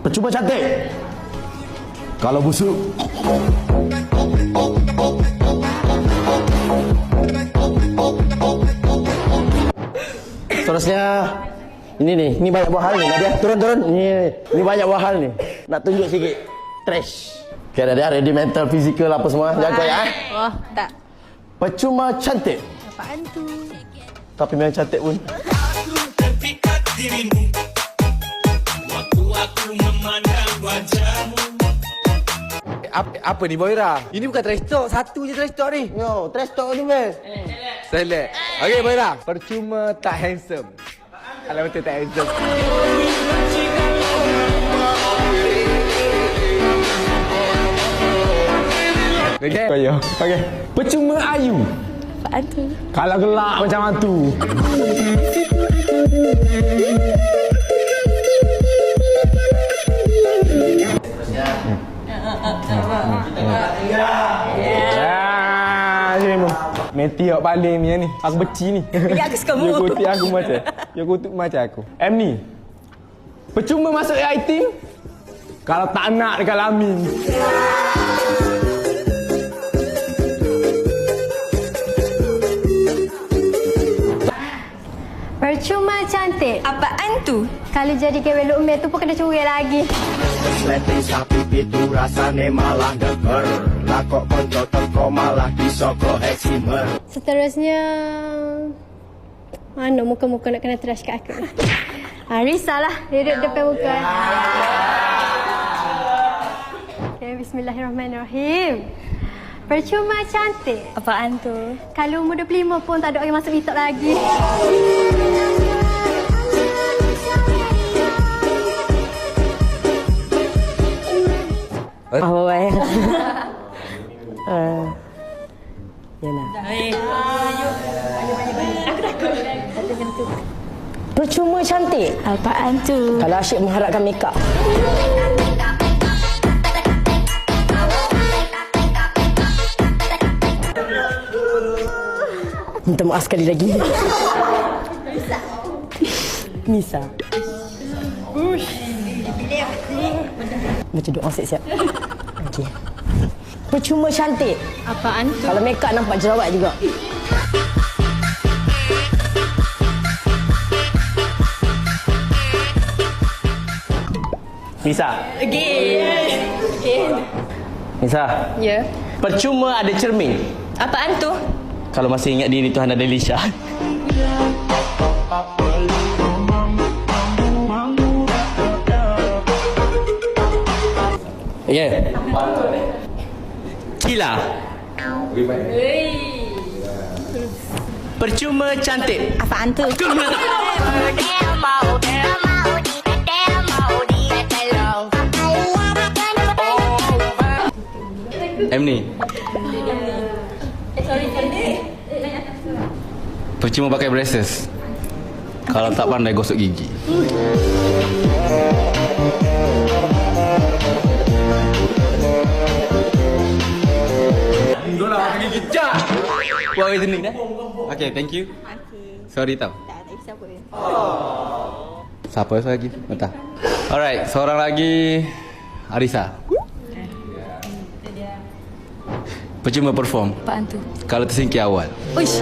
Percuma cantik. Kalau busuk. Seterusnya ini banyak buah hal ni. Nadia, turun. Ini banyak buah hal ni. Nak tunjuk sikit. Trash. Okay, Nadia, ready mental, physical apa semua. Jangan koyak Wah, tak. Percuma cantik. Apaan tu? Tapi memang cantik pun. Aku terpikat dirimu waktu aku memandang wajahmu. Apa ni Boira? Ini bukan trash talk, satu je trash talk ni. No, trash talk ni best. Select. Okey Boira, percuma tak handsome. Kalau betul tak handsome. Okey. Okey. Percuma ayu. Apaan tu? Kalau gelak macam hantu. Sini mu. Meti awak paling ni. Aku benci ni. Ya, aku suka mu. Dia kutuk aku macam. Dia kutuk macam aku. Ni. Percuma masuk AIT kalau tak nak dekat Lamin. Percuma cantik. Apaan tu? Kalau jadi kewek Lukman tu pun kena curi lagi. Sleting sapi itu rasane malah geger. Lakok konco teko malah disoko heksimer. Seterusnya mana muka-muka nak kena trash kat aku. Risau lah duduk depan muka. Okay, bismillahirrahmanirrahim. Percuma cantik. Apaan tu? Kalau umur 25 pun tak ada orang masuk TikTok lagi. Apa baik? Yana. Percuma cantik. Apaan tu? Kalau asyik mengharapkan make up. Minta maaf sekali lagi. Nisa. Macam doa siap-siap. Okey. Percuma cantik. Apaan tu? Kalau make up nampak jerawat juga. Nisa. Nisa. Ya. Percuma ada cermin. Apaan tu? Kalau masih ingat diri Tuhan ada Lisha. Ya. Cila. Percuma cantik. Apaan tu? Ni. Percuma pakai braces. Kalau tak pandai gosok gigi. Dua lah pakai gigi. Cak. Buat reasoning dah. Okay, thank you. Sorry tau. Tak siapa. Siapa lagi? Entah. Alright, seorang lagi. Arisa. Percuma perform. Apaan tu? Kalau tersingkir awal. Uish.